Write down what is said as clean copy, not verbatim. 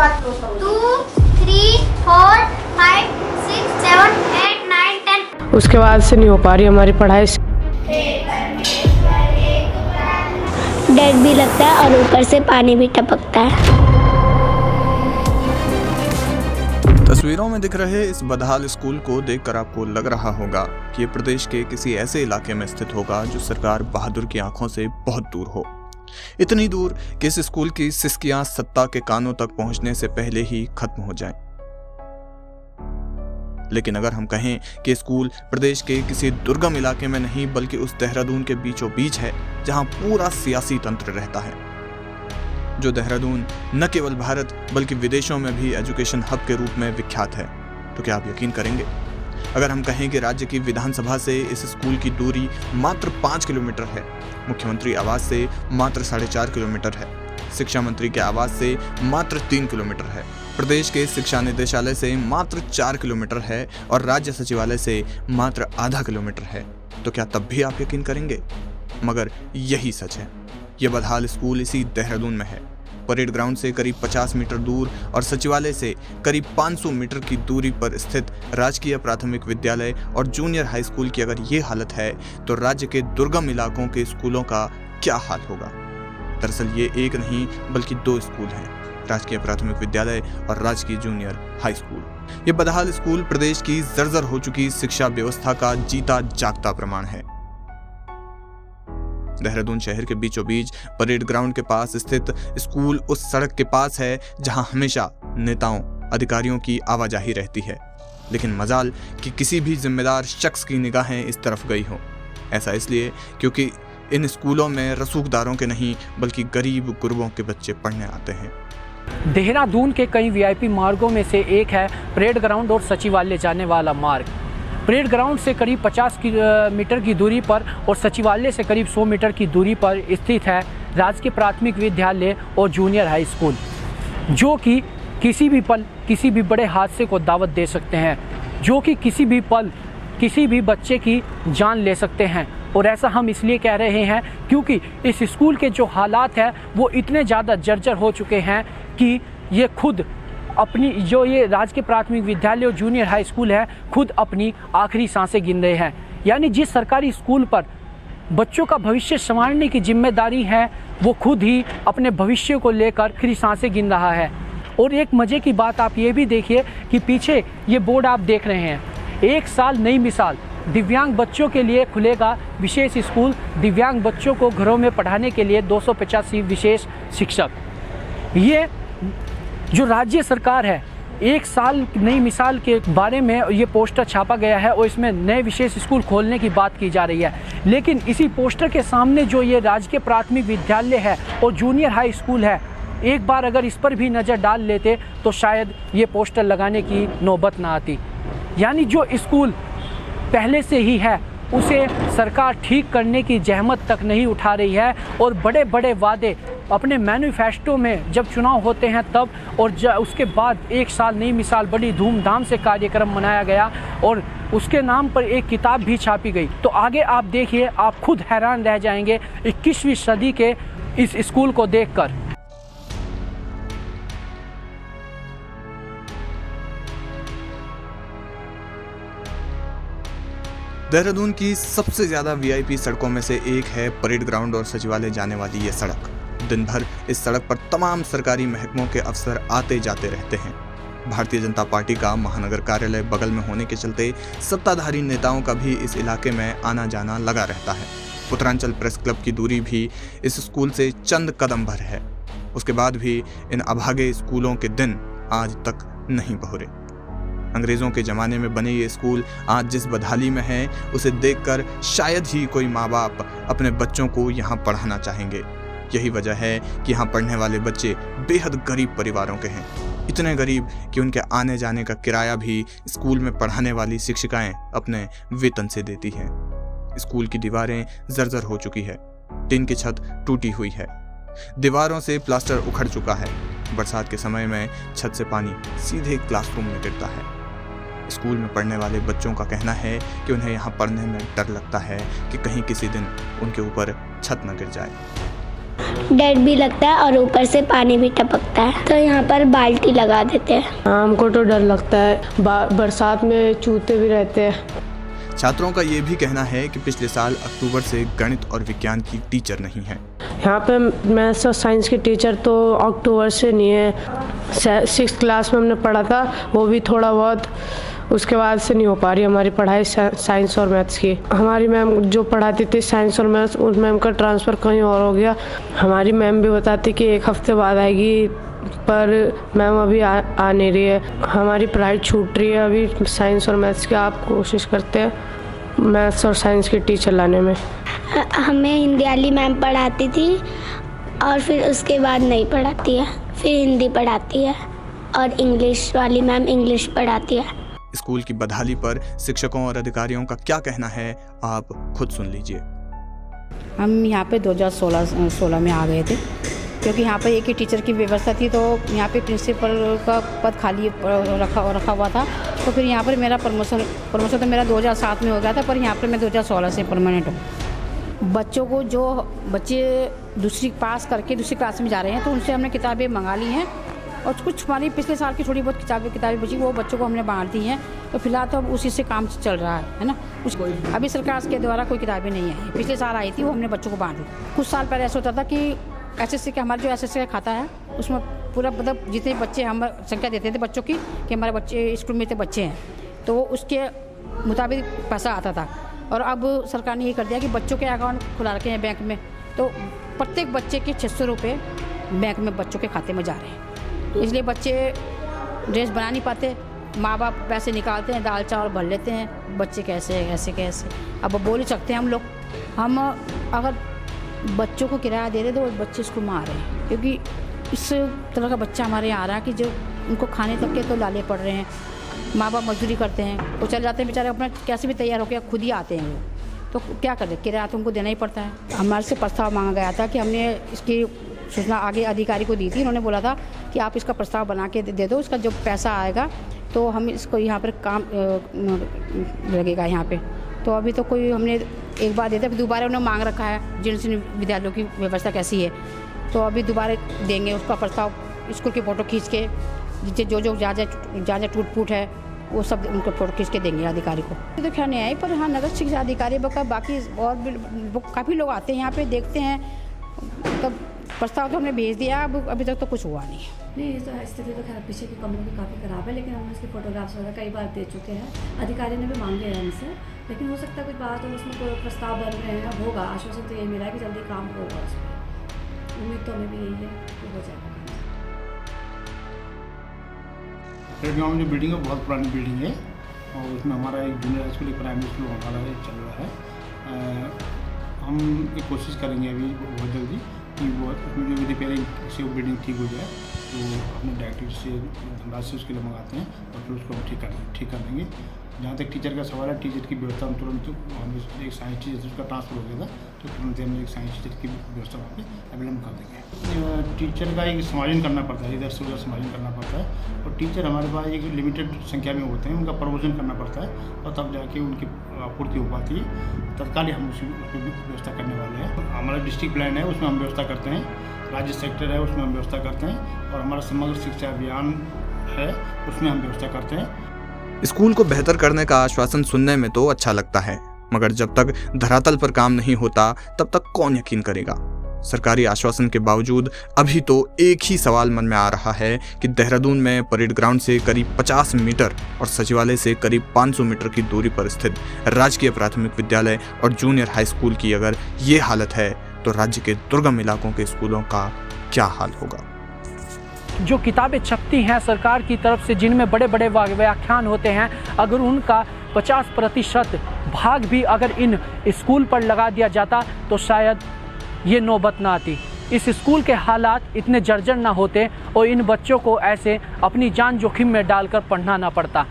2, 3, 4, 5, 6, 7, 8, 9, 10। उसके बाद से नहीं हो पा रही हमारी पढ़ाई। डर भी लगता है और ऊपर से पानी भी टपकता है। तस्वीरों में दिख रहे इस बदहाल स्कूल को देखकर आपको लग रहा होगा कि ये प्रदेश के किसी ऐसे इलाके में स्थित होगा जो सरकार बहादुर की आंखों से बहुत दूर हो। इतनी दूर कि इस स्कूल की सिसकियां सत्ता के कानों तक पहुंचने से पहले ही खत्म हो जाएं। लेकिन अगर हम कहें कि स्कूल प्रदेश के किसी दुर्गम इलाके में नहीं बल्कि उस देहरादून के बीचों बीच है जहां पूरा सियासी तंत्र रहता है, जो देहरादून न केवल भारत बल्कि विदेशों में भी एजुकेशन हब के रूप में विख्यात है, तो क्या आप यकीन करेंगे अगर हम कहें कि राज्य की विधानसभा से इस स्कूल की दूरी मात्र 5 किलोमीटर है, मुख्यमंत्री आवास से मात्र 4.5 किलोमीटर है, शिक्षा मंत्री के आवास से मात्र 3 किलोमीटर है, प्रदेश के शिक्षा निदेशालय से मात्र 4 किलोमीटर है और राज्य सचिवालय से मात्र आधा किलोमीटर है, तो क्या तब भी आप यकीन करेंगे? मगर यही सच है। ये बदहाल स्कूल इसी देहरादून में है। परेड ग्राउंड से करीब 50 मीटर दूर और सचिवालय से करीब 500 मीटर की दूरी पर स्थित राजकीय प्राथमिक विद्यालय और जूनियर हाई स्कूल की अगर ये हालत है तो राज्य के दुर्गम इलाकों के स्कूलों का क्या हाल होगा? दरअसल ये एक नहीं बल्कि 2 स्कूल हैं, राजकीय प्राथमिक विद्यालय और राजकीय जूनियर हाई स्कूल। ये बदहाल स्कूल प्रदेश की जर्जर हो चुकी शिक्षा व्यवस्था का जीता जागता प्रमाण है। देहरादून शहर के बीचों बीच परेड ग्राउंड के पास स्थित स्कूल उस सड़क के पास है जहां हमेशा नेताओं अधिकारियों की आवाजाही रहती है, लेकिन मजाल कि किसी भी जिम्मेदार शख्स की निगाहें इस तरफ गई हों। ऐसा इसलिए क्योंकि इन स्कूलों में रसूखदारों के नहीं बल्कि गरीब गुरबों के बच्चे पढ़ने आते हैं। देहरादून के कई वीआईपी मार्गों में से एक है परेड ग्राउंड और सचिवालय जाने वाला मार्ग। परेड ग्राउंड से करीब 50 मीटर की दूरी पर और सचिवालय से करीब 100 मीटर की दूरी पर स्थित है राजकीय प्राथमिक विद्यालय और जूनियर हाई स्कूल, जो कि किसी भी पल किसी भी बड़े हादसे को दावत दे सकते हैं, जो कि किसी भी पल किसी भी बच्चे की जान ले सकते हैं। और ऐसा हम इसलिए कह रहे हैं क्योंकि इस स्कूल के जो हालात हैं वो इतने ज़्यादा जर्जर हो चुके हैं कि ये खुद अपनी जो ये राजकीय प्राथमिक विद्यालय और जूनियर हाई स्कूल है खुद अपनी आखिरी सांसें गिन रहे हैं। यानी जिस सरकारी स्कूल पर बच्चों का भविष्य संवारने की जिम्मेदारी है वो खुद ही अपने भविष्य को लेकर आखिरी सांसें गिन रहा है। और एक मज़े की बात आप ये भी देखिए कि पीछे ये बोर्ड आप देख रहे हैं, 1 साल नई मिसाल, दिव्यांग बच्चों के लिए खुलेगा विशेष स्कूल, दिव्यांग बच्चों को घरों में पढ़ाने के लिए 285 विशेष शिक्षक। ये जो राज्य सरकार है, 1 साल नई मिसाल के बारे में ये पोस्टर छापा गया है और इसमें नए विशेष स्कूल खोलने की बात की जा रही है, लेकिन इसी पोस्टर के सामने जो ये राजकीय प्राथमिक विद्यालय है और जूनियर हाई स्कूल है, एक बार अगर इस पर भी नज़र डाल लेते तो शायद ये पोस्टर लगाने की नौबत ना आती। यानी जो स्कूल पहले से ही है उसे सरकार ठीक करने की जहमत तक नहीं उठा रही है और बड़े बड़े वादे अपने मैनिफेस्टो में जब चुनाव होते हैं तब और उसके बाद 1 साल नई मिसाल बड़ी धूमधाम से कार्यक्रम मनाया गया और उसके नाम पर एक किताब भी छापी गई। तो आगे आप देखिए, आप खुद हैरान रह जाएंगे 21वीं सदी के इस स्कूल को देखकर। देहरादून की सबसे ज्यादा वीआईपी सड़कों में से एक है परेड ग्राउंड और सचिवालय जाने वाली ये सड़क। दिन भर इस सड़क पर तमाम सरकारी महकमों के अफसर आते जाते रहते हैं। भारतीय जनता पार्टी का महानगर कार्यालय बगल में होने के चलते सत्ताधारी नेताओं का भी इस इलाके में आना जाना लगा रहता है। उत्तरांचल प्रेस क्लब की दूरी भी इस स्कूल से चंद कदम भर है। उसके बाद भी इन अभागे स्कूलों के दिन आज तक नहीं बहुरे। अंग्रेजों के जमाने में बने ये स्कूल आज जिस बदहाली में है उसे देखकर शायद ही कोई माँ बाप अपने बच्चों को यहाँ पढ़ाना चाहेंगे। यही वजह है कि यहाँ पढ़ने वाले बच्चे बेहद गरीब परिवारों के हैं, इतने गरीब कि उनके आने जाने का किराया भी स्कूल में पढ़ाने वाली शिक्षिकाएं अपने वेतन से देती हैं। स्कूल की दीवारें जर्जर हो चुकी है, टिन की छत टूटी हुई है, दीवारों से प्लास्टर उखड़ चुका है। बरसात के समय में छत से पानी सीधे क्लासरूम में गिरता है। स्कूल में पढ़ने वाले बच्चों का कहना है कि उन्हें यहाँ पढ़ने में डर लगता है कि कहीं किसी दिन उनके ऊपर छत न गिर जाए। डर भी लगता है और ऊपर से पानी भी टपकता है, तो यहाँ पर बाल्टी लगा देते हैं। हमको तो डर लगता है, बरसात में चूते भी रहते हैं। छात्रों का ये भी कहना है कि पिछले साल अक्टूबर से गणित और विज्ञान की टीचर नहीं है। यहाँ पे मैथ्स और साइंस की टीचर तो अक्टूबर से नहीं है। 6th क्लास में हमने पढ़ा था, वो भी थोड़ा बहुत, उसके बाद से नहीं हो पा रही हमारी पढ़ाई साइंस और मैथ्स की। हमारी मैम जो पढ़ाती थी साइंस और मैथ्स, उस मैम का ट्रांसफ़र कहीं और हो गया। हमारी मैम भी बताती कि 1 हफ्ते बाद आएगी, पर मैम अभी आ नहीं रही है। हमारी पढ़ाई छूट रही है अभी साइंस और मैथ्स की। आप कोशिश करते हैं मैथ्स और साइंस की टीचर लाने में। हमें हिंदी वाली मैम पढ़ाती थी और फिर उसके बाद नहीं पढ़ाती है, फिर हिंदी पढ़ाती है और इंग्लिश वाली मैम इंग्लिश पढ़ाती है। स्कूल की बदहाली पर शिक्षकों और अधिकारियों का क्या कहना है, आप खुद सुन लीजिए। हम यहाँ पे 2016 में आ गए थे, क्योंकि यहाँ पर एक ही टीचर की व्यवस्था थी, तो यहाँ पे प्रिंसिपल का पद खाली रखा हुआ था। तो फिर यहाँ पर मेरा प्रमोशन तो मेरा 2007 में हो गया था, पर यहाँ पर मैं 2016 से परमानेंट हूँ। बच्चों को जो बच्चे दूसरी पास करके दूसरी क्लास में जा रहे हैं, तो उनसे हमने किताबें मंगा ली हैं, और कुछ हमारी पिछले साल की थोड़ी बहुत किताबें बची, वो बच्चों को हमने बांट दी हैं। तो फिलहाल तो अब उसी से काम चल रहा है ना। अभी सरकार के द्वारा कोई किताबें नहीं आई, पिछले साल आई थी, वो हमने बच्चों को बांट दी। कुछ साल पहले ऐसा होता था कि SSC का, हमारा जो SSC का खाता है, उसमें पूरा मतलब जितने बच्चे हम संख्या देते थे बच्चों की कि हमारे बच्चे स्कूल में इतने बच्चे हैं, तो वो उसके मुताबिक पैसा आता था। और अब सरकार ने ये कर दिया कि बच्चों के अकाउंट खुला रखे हैं बैंक में, तो प्रत्येक बच्चे के 600 रुपये बैंक में बच्चों के खाते में जा रहे हैं। इसलिए बच्चे ड्रेस बना नहीं पाते, माँ बाप पैसे निकालते हैं, दाल चावल भर लेते हैं, बच्चे कैसे अब बोल ही सकते हैं हम लोग। हम अगर बच्चों को किराया दे रहे तो वो बच्चे स्कूल में आ रहे हैं, क्योंकि इस तरह का बच्चा हमारे यहाँ आ रहा है कि जो उनको खाने तक के तो लाले पड़ रहे हैं। माँ बाप मजदूरी करते हैं, वो चल जाते हैं बेचारे, अपना कैसे भी तैयार होकर खुद ही आते हैं वो, तो क्या करें, किराया तो उनको देना ही पड़ता है। हमारे से प्रस्ताव मांगा गया था कि हमने इसकी सूचना आगे अधिकारी को दी थी। उन्होंने बोला था कि आप इसका प्रस्ताव बना के दे दो, इसका जब पैसा आएगा तो हम इसको यहाँ पर काम लगेगा यहाँ पे। तो अभी तो कोई हमने एक बार देते, दोबारा उन्होंने मांग रखा है जिन विद्यालयों की व्यवस्था कैसी है, तो अभी दोबारा देंगे उसका प्रस्ताव, स्कूल की फ़ोटो खींच के जो जहाँ टूट फूट है वो सब उनको फ़ोटो खींच के देंगे अधिकारी को। तो खैर नहीं आई, पर हाँ नगर शिक्षा अधिकारी बाकी और भी काफ़ी लोग आते हैं यहाँ पे, देखते हैं। तब प्रस्ताव तो हमने भेज दिया, अब अभी तक तो कुछ हुआ नहीं है। नहीं, तो स्थिति तो खैर पीछे के कमरों की काफ़ी ख़राब है, लेकिन हम उसके फोटोग्राफ्स वगैरह कई बार दे चुके हैं। अधिकारी ने भी मांगे हैं हमसे, लेकिन हो सकता है कुछ बात हो, उसमें कोई प्रस्ताव बन रहे हैं, होगा। आश्वासन तो यही मिला है कि जल्दी काम होगा उसमें। उम्मीद तो हमें भी यही है कि हो जाएगा। रेड गाँव में जो बिल्डिंग है बहुत पुरानी बिल्डिंग है, और उसमें हमारा एक जूनियर स्कूल, एक प्राइमरी स्कूल हमारा चल रहा है। हम एक कोशिश करेंगे अभी बहुत जल्दी कि वो उसमें जो रिपेयरिंग से वो बिल्डिंग ठीक हो जाए, तो अपने डायरेक्टर से धनराशि से उसके लिए मंगाते हैं और फिर उसको हम ठीक कर देंगे। जहाँ तक टीचर का सवाल है, टीचर की व्यवस्था हम तुरंत, हम एक साइंस टीचर उसका ट्रांसफ़र हो गया था, तो तुरंत हम एक साइंस टीचर की व्यवस्था वहाँ पर अवेलेबल कर देंगे। टीचर का एक समायोजन करना पड़ता है, इधर से उधर समायोजन करना पड़ता है, और टीचर हमारे पास एक लिमिटेड संख्या में होते हैं, उनका प्रमोशन करना पड़ता है, और तब जाके उनकी आपूर्ति हो पाती है। तत्काल हम उसकी व्यवस्था करने वाले हैं। हमारा डिस्ट्रिक्ट प्लान है, उसमें हम व्यवस्था करते हैं, राज्य सेक्टर है उसमें हम व्यवस्था करते हैं, और हमारा समग्र शिक्षा अभियान है उसमें हम व्यवस्था करते हैं। स्कूल को बेहतर करने का आश्वासन सुनने में तो अच्छा लगता है, मगर जब तक धरातल पर काम नहीं होता तब तक कौन यकीन करेगा। सरकारी आश्वासन के बावजूद अभी तो एक ही सवाल मन में आ रहा है कि देहरादून में परेड ग्राउंड से करीब 50 मीटर और सचिवालय से करीब 500 मीटर की दूरी पर स्थित राजकीय प्राथमिक विद्यालय और जूनियर हाई स्कूल की अगर ये हालत है, तो राज्य के दुर्गम इलाकों के स्कूलों का क्या हाल होगा। जो किताबें छपती हैं सरकार की तरफ से, जिनमें बड़े बड़े व्याख्यान होते हैं, अगर उनका 50% भाग भी अगर इन स्कूल पर लगा दिया जाता तो शायद ये नौबत ना आती, इस स्कूल के हालात इतने जर्जर ना होते और इन बच्चों को ऐसे अपनी जान जोखिम में डालकर पढ़ना ना पड़ता।